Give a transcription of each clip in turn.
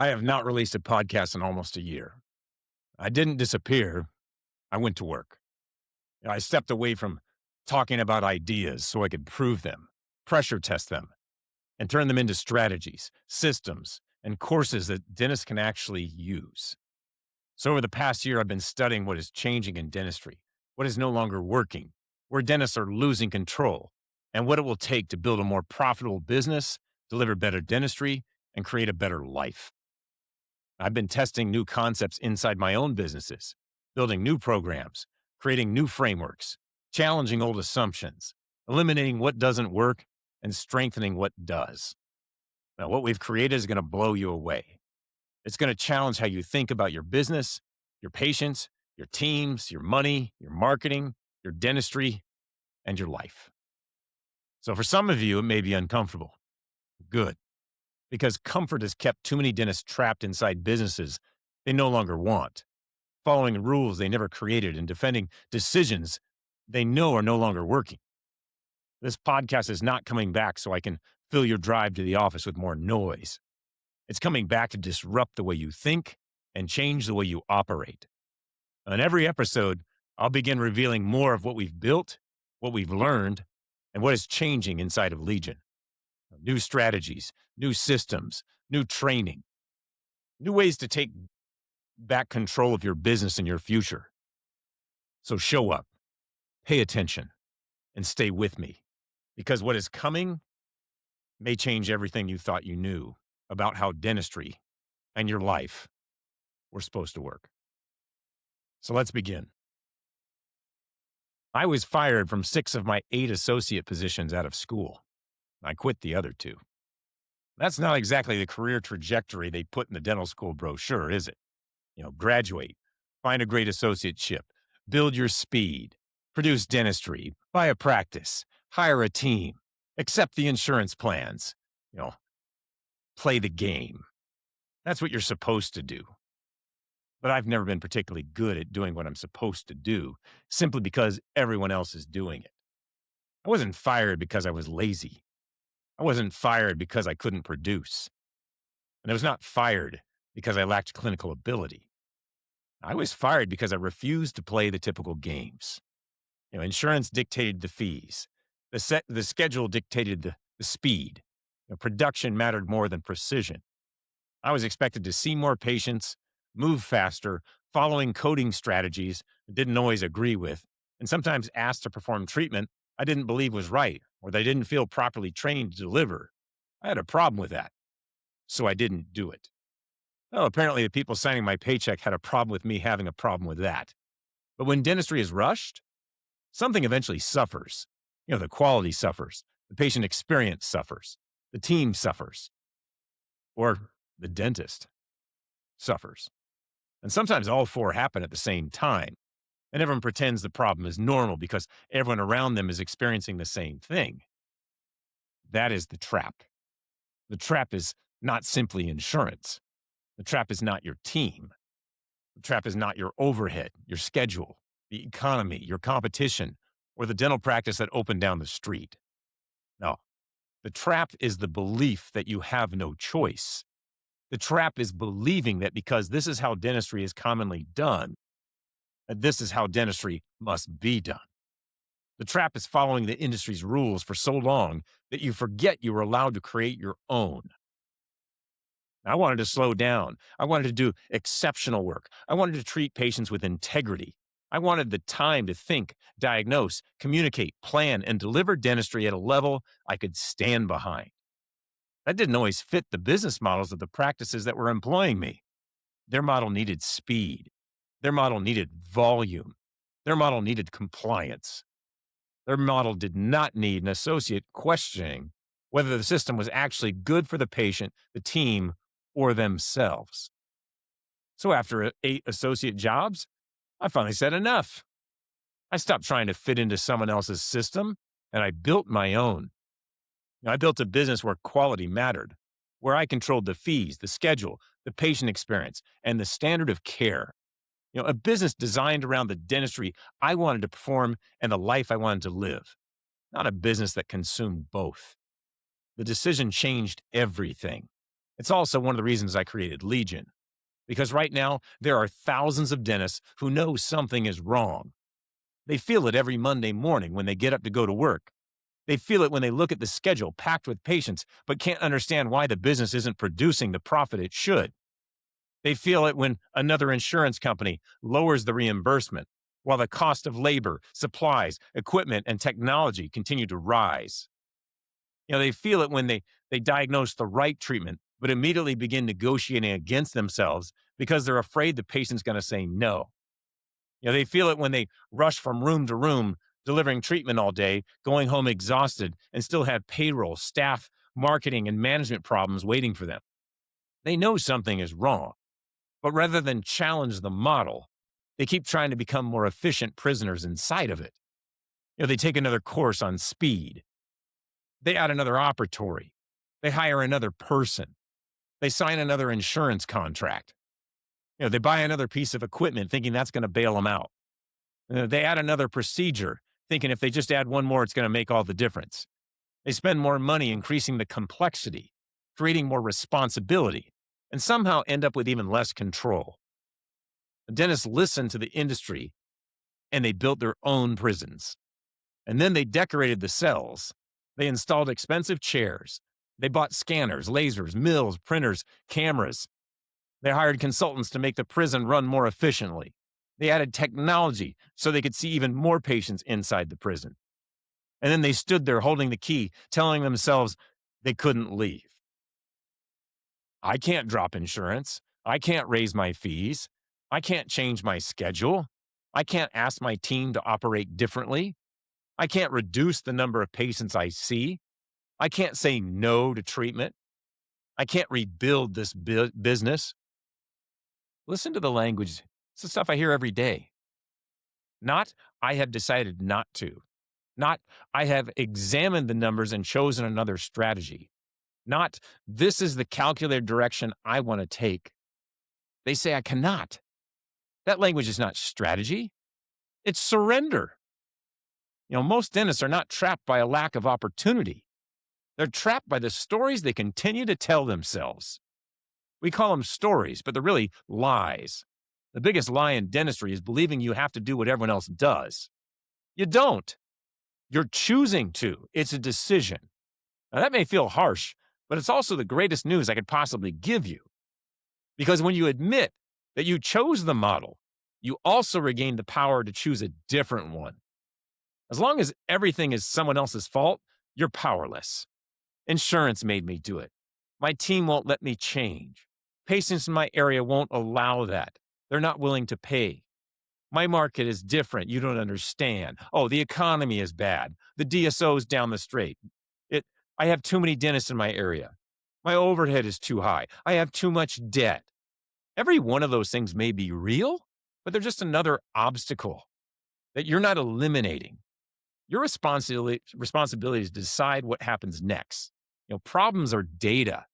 I have not released a podcast in almost a year. I didn't disappear. I went to work. I stepped away from talking about ideas so I could prove them, pressure test them, and turn them into strategies, systems, and courses that dentists can actually use. So over the past year, I've been studying what is changing in dentistry, what is no longer working, where dentists are losing control, and what it will take to build a more profitable business, deliver better dentistry, and create a better life. I've been testing new concepts inside my own businesses, building new programs, creating new frameworks, challenging old assumptions, eliminating what doesn't work, and strengthening what does. Now, what we've created is going to blow you away. It's going to challenge how you think about your business, your patients, your teams, your money, your marketing, your dentistry, and your life. So, for some of you, it may be uncomfortable. Good, because comfort has kept too many dentists trapped inside businesses they no longer want, following rules they never created and defending decisions they know are no longer working. This podcast is not coming back so I can fill your drive to the office with more noise. It's coming back to disrupt the way you think and change the way you operate. On every episode, I'll begin revealing more of what we've built, what we've learned, and what is changing inside of Legion. New strategies, new systems, new training, new ways to take back control of your business and your future. So show up, pay attention, and stay with me, because what is coming may change everything you thought you knew about how dentistry and your life were supposed to work. So let's begin. I was fired from 6 of my 8 associate positions out of school. I quit the other 2. That's not exactly the career trajectory they put in the dental school brochure, is it? Graduate, find a great associateship, build your speed, produce dentistry, buy a practice, hire a team, accept the insurance plans, play the game. That's what you're supposed to do. But I've never been particularly good at doing what I'm supposed to do simply because everyone else is doing it. I wasn't fired because I was lazy. I wasn't fired because I couldn't produce. And I was not fired because I lacked clinical ability. I was fired because I refused to play the typical games. Insurance dictated the fees. The schedule dictated the speed. Production mattered more than precision. I was expected to see more patients, move faster, following coding strategies I didn't always agree with, and sometimes asked to perform treatment I didn't believe was right or that I didn't feel properly trained to deliver. I had a problem with that, so I didn't do it. Well, apparently the people signing my paycheck had a problem with me having a problem with that. But when dentistry is rushed, something eventually suffers. The quality suffers, the patient experience suffers, the team suffers, or the dentist suffers. And sometimes all 4 happen at the same time. And everyone pretends the problem is normal because everyone around them is experiencing the same thing. That is the trap. The trap is not simply insurance. The trap is not your team. The trap is not your overhead, your schedule, the economy, your competition, or the dental practice that opened down the street. No, the trap is the belief that you have no choice. The trap is believing that because this is how dentistry is commonly done, that this is how dentistry must be done. The trap is following the industry's rules for so long that you forget you were allowed to create your own. I wanted to slow down. I wanted to do exceptional work. I wanted to treat patients with integrity. I wanted the time to think, diagnose, communicate, plan, and deliver dentistry at a level I could stand behind. That didn't always fit the business models of the practices that were employing me. Their model needed speed. Their model needed volume. Their model needed compliance. Their model did not need an associate questioning whether the system was actually good for the patient, the team, or themselves. So after 8 associate jobs, I finally said enough. I stopped trying to fit into someone else's system, and I built my own. I built a business where quality mattered, where I controlled the fees, the schedule, the patient experience, and the standard of care. A business designed around the dentistry I wanted to perform and the life I wanted to live, not a business that consumed both. The decision changed everything. It's also one of the reasons I created Legion, because right now there are thousands of dentists who know something is wrong. They feel it every Monday morning when they get up to go to work. They feel it when they look at the schedule packed with patients, but can't understand why the business isn't producing the profit it should. They feel it when another insurance company lowers the reimbursement, while the cost of labor, supplies, equipment, and technology continue to rise. They feel it when they diagnose the right treatment, but immediately begin negotiating against themselves because they're afraid the patient's going to say no. They feel it when they rush from room to room, delivering treatment all day, going home exhausted, and still have payroll, staff, marketing, and management problems waiting for them. They know something is wrong, but rather than challenge the model, they keep trying to become more efficient prisoners inside of it. They take another course on speed. They add another operatory. They hire another person. They sign another insurance contract. They buy another piece of equipment thinking that's going to bail them out. They add another procedure thinking if they just add one more, it's going to make all the difference. They spend more money increasing the complexity, creating more responsibility, and somehow end up with even less control. The dentists listened to the industry and they built their own prisons. And then they decorated the cells. They installed expensive chairs. They bought scanners, lasers, mills, printers, cameras. They hired consultants to make the prison run more efficiently. They added technology so they could see even more patients inside the prison. And then they stood there holding the key, telling themselves they couldn't leave. I can't drop insurance. I can't raise my fees. I can't change my schedule. I can't ask my team to operate differently. I can't reduce the number of patients I see. I can't say no to treatment. I can't rebuild this business. Listen to the language. It's the stuff I hear every day. Not, I have decided not to. Not, I have examined the numbers and chosen another strategy. Not, this is the calculated direction I want to take. They say I cannot. That language is not strategy. It's surrender. Most dentists are not trapped by a lack of opportunity. They're trapped by the stories they continue to tell themselves. We call them stories, but they're really lies. The biggest lie in dentistry is believing you have to do what everyone else does. You don't. You're choosing to. It's a decision. Now, that may feel harsh, but it's also the greatest news I could possibly give you. Because when you admit that you chose the model, you also regain the power to choose a different one. As long as everything is someone else's fault, you're powerless. Insurance made me do it. My team won't let me change. Patients in my area won't allow that. They're not willing to pay. My market is different. You don't understand. Oh, the economy is bad. The DSO's down the street. I have too many dentists in my area. My overhead is too high. I have too much debt. Every one of those things may be real, but they're just another obstacle that you're not eliminating. Your responsibility is to decide what happens next. Problems are data.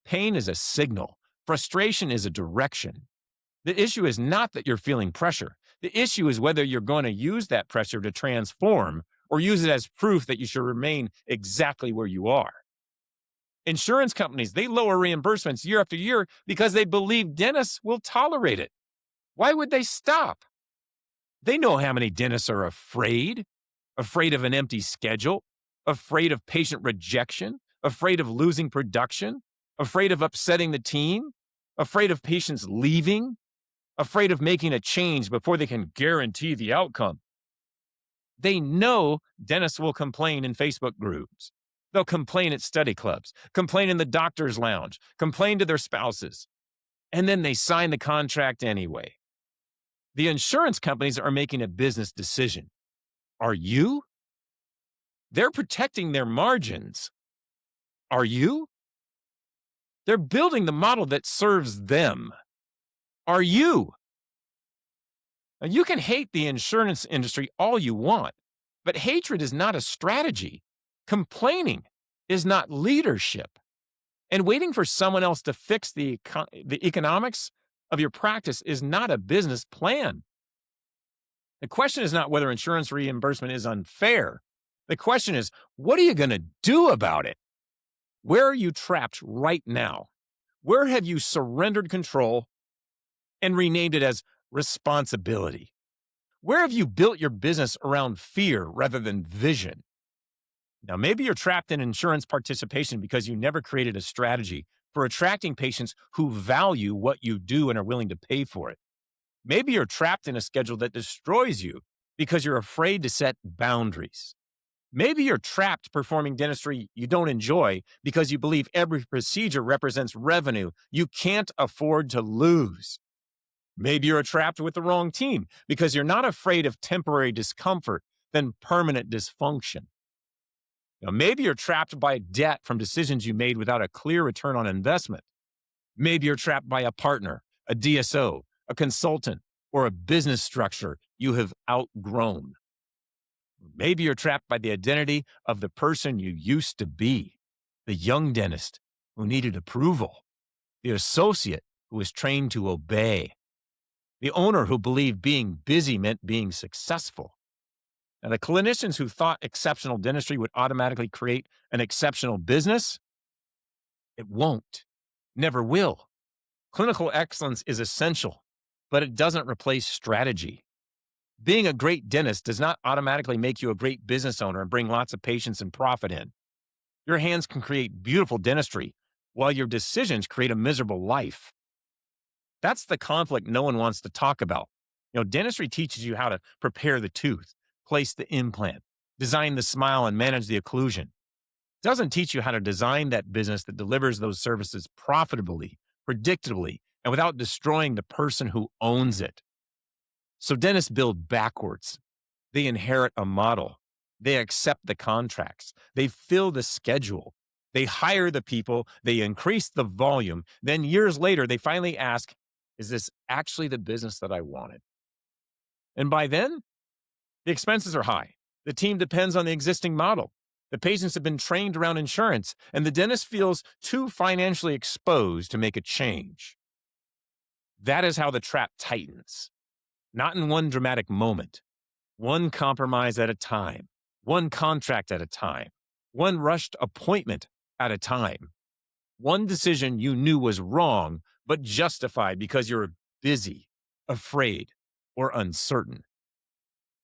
Pain is a signal. Frustration is a direction. The issue is not that you're feeling pressure. The issue is whether you're going to use that pressure to transform or use it as proof that you should remain exactly where you are. Insurance companies, they lower reimbursements year after year because they believe dentists will tolerate it. Why would they stop? They know how many dentists are afraid of an empty schedule, afraid of patient rejection, afraid of losing production, afraid of upsetting the team, afraid of patients leaving, afraid of making a change before they can guarantee the outcome. They know dentists will complain in Facebook groups. They'll complain at study clubs, complain in the doctor's lounge, complain to their spouses, and then they sign the contract anyway. The insurance companies are making a business decision. Are you? They're protecting their margins. Are you? They're building the model that serves them. Are you? Now, you can hate the insurance industry all you want, but hatred is not a strategy. Complaining is not leadership. And waiting for someone else to fix the economics of your practice is not a business plan. The question is not whether insurance reimbursement is unfair. The question is, what are you going to do about it? Where are you trapped right now? Where have you surrendered control and renamed it as responsibility? Where have you built your business around fear rather than vision? Now, maybe you're trapped in insurance participation because you never created a strategy for attracting patients who value what you do and are willing to pay for it. Maybe you're trapped in a schedule that destroys you because you're afraid to set boundaries. Maybe you're trapped performing dentistry you don't enjoy because you believe every procedure represents revenue you can't afford to lose. Maybe you're trapped with the wrong team because you're not afraid of temporary discomfort than permanent dysfunction. Now, maybe you're trapped by debt from decisions you made without a clear return on investment. Maybe you're trapped by a partner, a DSO, a consultant, or a business structure you have outgrown. Maybe you're trapped by the identity of the person you used to be, the young dentist who needed approval, the associate who was trained to obey, the owner who believed being busy meant being successful. Now, the clinicians who thought exceptional dentistry would automatically create an exceptional business, it won't, never will. Clinical excellence is essential, but it doesn't replace strategy. Being a great dentist does not automatically make you a great business owner and bring lots of patients and profit in. Your hands can create beautiful dentistry, while your decisions create a miserable life. That's the conflict no one wants to talk about. Dentistry teaches you how to prepare the tooth, place the implant, design the smile, and manage the occlusion. It doesn't teach you how to design that business that delivers those services profitably, predictably, and without destroying the person who owns it. So dentists build backwards. They inherit a model. They accept the contracts. They fill the schedule. They hire the people. They increase the volume. Then years later, they finally ask, is this actually the business that I wanted? And by then, the expenses are high. The team depends on the existing model. The patients have been trained around insurance, and the dentist feels too financially exposed to make a change. That is how the trap tightens. Not in one dramatic moment, one compromise at a time, one contract at a time, one rushed appointment at a time, one decision you knew was wrong, but justified because you're busy, afraid, or uncertain.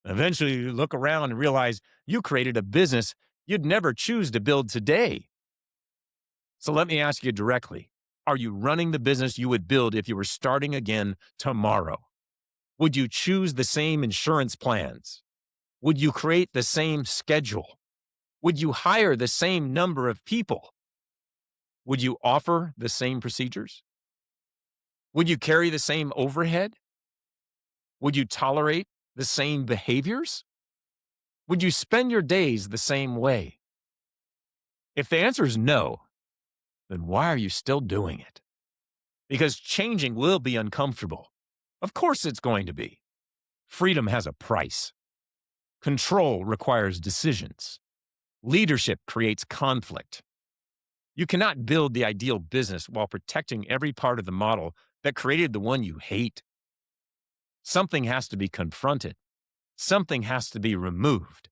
Eventually, you look around and realize you created a business you'd never choose to build today. So let me ask you directly, are you running the business you would build if you were starting again tomorrow? Would you choose the same insurance plans? Would you create the same schedule? Would you hire the same number of people? Would you offer the same procedures? Would you carry the same overhead? Would you tolerate the same behaviors? Would you spend your days the same way? If the answer is no, then why are you still doing it? Because changing will be uncomfortable. Of course it's going to be. Freedom has a price. Control requires decisions. Leadership creates conflict. You cannot build the ideal business while protecting every part of the model that created the one you hate. Something has to be confronted. Something has to be removed.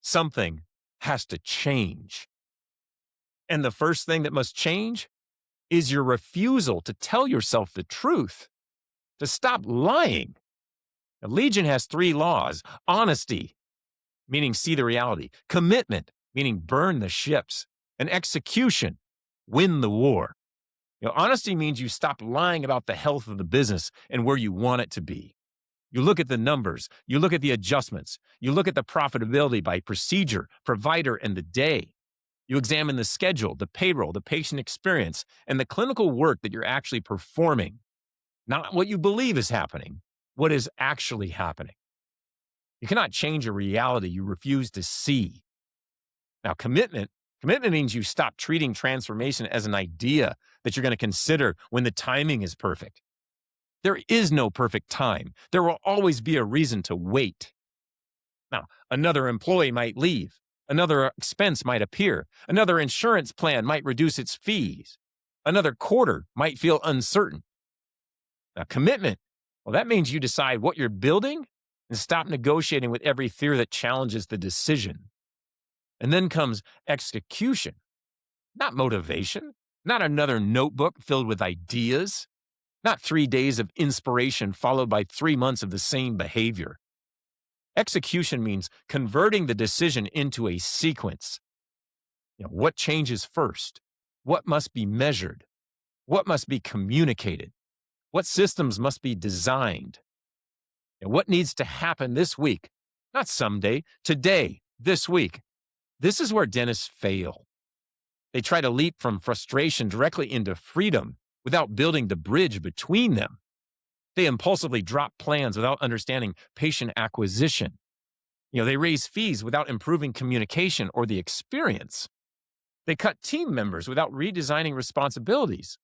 Something has to change. And the first thing that must change is your refusal to tell yourself the truth, to stop lying. Now, Legion has 3 laws: honesty, meaning see the reality; commitment, meaning burn the ships; and execution, win the war. Honesty means you stop lying about the health of the business and where you want it to be. You look at the numbers, you look at the adjustments, you look at the profitability by procedure, provider, and the day. You examine the schedule, the payroll, the patient experience, and the clinical work that you're actually performing. Not what you believe is happening, what is actually happening. You cannot change a reality you refuse to see. Now, commitment means you stop treating transformation as an idea that you're going to consider when the timing is perfect. There is no perfect time. There will always be a reason to wait. Now, another employee might leave. Another expense might appear. Another insurance plan might reduce its fees. Another quarter might feel uncertain. Now, commitment, well, that means you decide what you're building and stop negotiating with every fear that challenges the decision. And then comes execution, not motivation, Not another notebook filled with ideas, not 3 days of inspiration followed by 3 months of the same behavior. Execution means converting the decision into a sequence. What changes first? What must be measured? What must be communicated? What systems must be designed? And what needs to happen this week? Not someday, today, this week. This is where dentists fail. They try to leap from frustration directly into freedom without building the bridge between them. They impulsively drop plans without understanding patient acquisition. They raise fees without improving communication or the experience. They cut team members without redesigning responsibilities.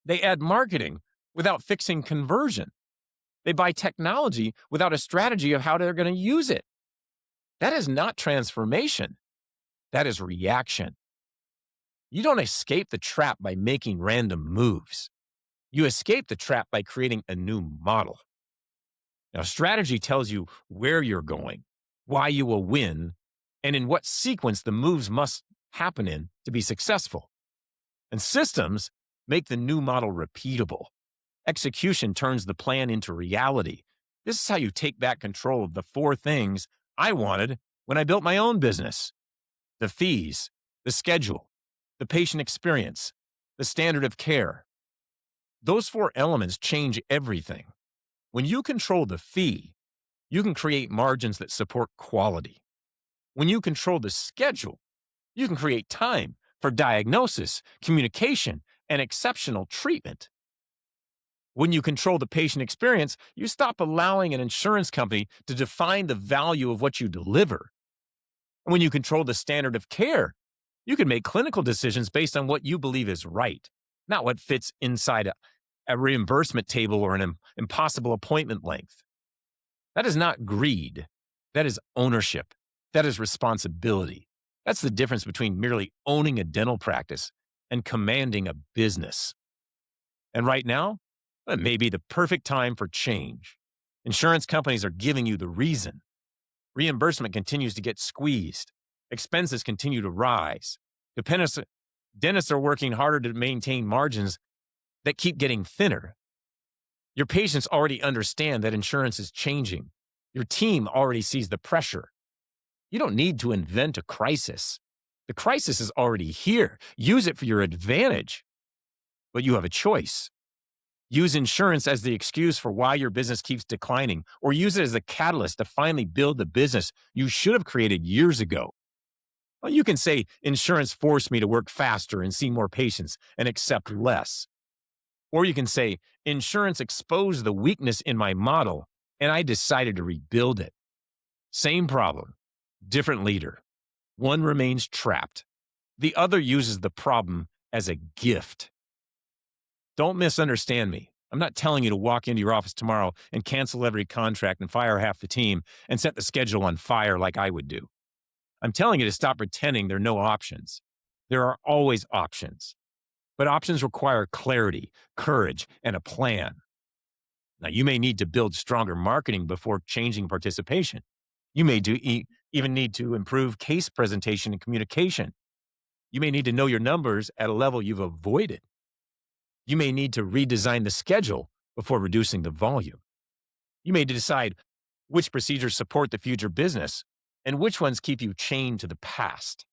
They add marketing without fixing conversion. They buy technology without a strategy of how they're going to use it. That is not transformation. That is reaction. You don't escape the trap by making random moves. You escape the trap by creating a new model. Now, strategy tells you where you're going, why you will win, and in what sequence the moves must happen in to be successful. And systems make the new model repeatable. Execution turns the plan into reality. This is how you take back control of the 4 things I wanted when I built my own business: the fees, the schedule, the patient experience, the standard of care. Those 4 elements change everything. When you control the fee, you can create margins that support quality. When you control the schedule, you can create time for diagnosis, communication, and exceptional treatment. When you control the patient experience, you stop allowing an insurance company to define the value of what you deliver. And when you control the standard of care, you can make clinical decisions based on what you believe is right, not what fits inside a reimbursement table or an impossible appointment length. That is not greed. That is ownership. That is responsibility. That's the difference between merely owning a dental practice and commanding a business. And right now, it may be the perfect time for change. Insurance companies are giving you the reason. Reimbursement continues to get squeezed. Expenses continue to rise. Dentists are working harder to maintain margins that keep getting thinner. Your patients already understand that insurance is changing. Your team already sees the pressure. You don't need to invent a crisis. The crisis is already here. Use it for your advantage. But you have a choice. Use insurance as the excuse for why your business keeps declining, or use it as a catalyst to finally build the business you should have created years ago. Well, you can say insurance forced me to work faster and see more patients and accept less. Or you can say insurance exposed the weakness in my model and I decided to rebuild it. Same problem, different leader. One remains trapped. The other uses the problem as a gift. Don't misunderstand me. I'm not telling you to walk into your office tomorrow and cancel every contract and fire half the team and set the schedule on fire like I would do. I'm telling you to stop pretending there are no options. There are always options. But options require clarity, courage, and a plan. Now, you may need to build stronger marketing before changing participation. You may even need to improve case presentation and communication. You may need to know your numbers at a level you've avoided. You may need to redesign the schedule before reducing the volume. You may decide which procedures support the future business and which ones keep you chained to the past.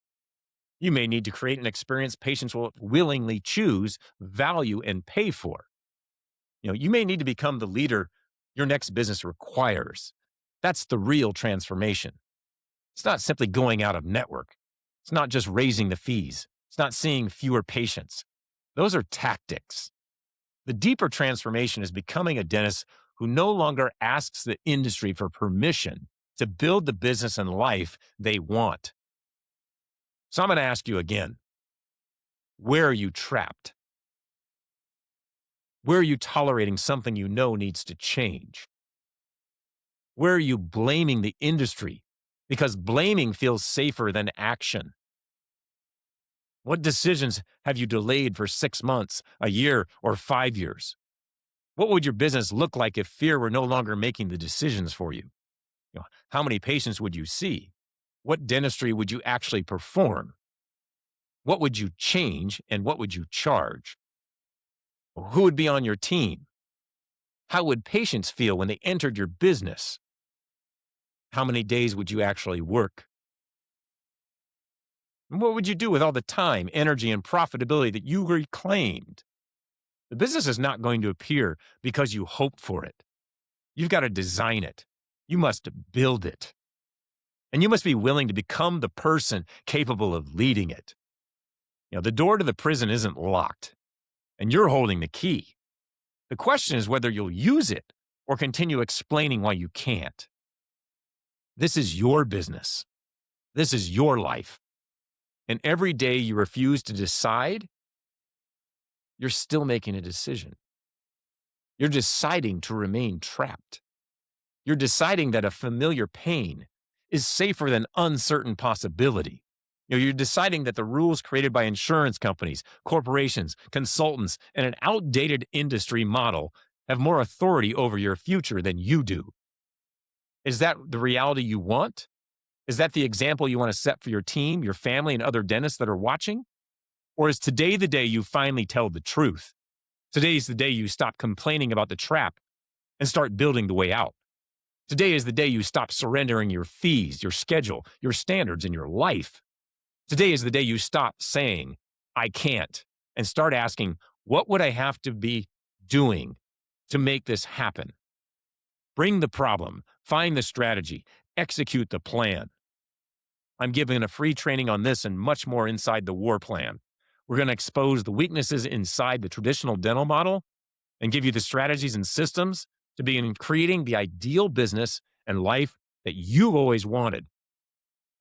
You may need to create an experience patients will willingly choose, value, and pay for. You may need to become the leader your next business requires. That's the real transformation. It's not simply going out of network. It's not just raising the fees. It's not seeing fewer patients. Those are tactics. The deeper transformation is becoming a dentist who no longer asks the industry for permission to build the business and life they want. So I'm going to ask you again, where are you trapped? Where are you tolerating something you know needs to change? Where are you blaming the industry? Because blaming feels safer than action. What decisions have you delayed for 6 months, a year, or 5 years? What would your business look like if fear were no longer making the decisions for you? How many patients would you see? What dentistry would you actually perform? What would you change and what would you charge? Who would be on your team? How would patients feel when they entered your business? How many days would you actually work? And what would you do with all the time, energy, and profitability that you reclaimed? The business is not going to appear because you hope for it. You've got to design it. You must build it. And you must be willing to become the person capable of leading it. The door to the prison isn't locked, and you're holding the key. The question is whether you'll use it or continue explaining why you can't. This is your business. This is your life. And every day you refuse to decide, you're still making a decision. You're deciding to remain trapped. You're deciding that a familiar pain is safer than uncertain possibility. You're deciding that the rules created by insurance companies, corporations, consultants, and an outdated industry model have more authority over your future than you do. Is that the reality you want? Is that the example you want to set for your team, your family, and other dentists that are watching? Or is today the day you finally tell the truth? Today's the day you stop complaining about the trap and start building the way out. Today is the day you stop surrendering your fees, your schedule, your standards, and your life. Today is the day you stop saying, I can't, and start asking, what would I have to be doing to make this happen? Bring the problem, find the strategy, execute the plan. I'm giving a free training on this and much more inside the War Plan. We're going to expose the weaknesses inside the traditional dental model and give you the strategies and systems to begin creating the ideal business and life that you've always wanted.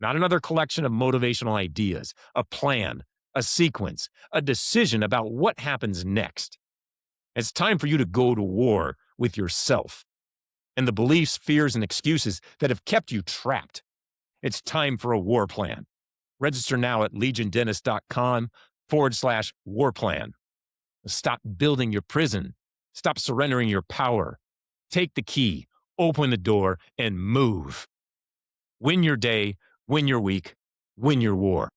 Not another collection of motivational ideas, a plan, a sequence, a decision about what happens next. It's time for you to go to war with yourself and the beliefs, fears, and excuses that have kept you trapped. It's time for a war plan. Register now at legiondentist.com/war plan. Stop building your prison. Stop surrendering your power. Take the key, open the door, and move. Win your day, win your week, win your war.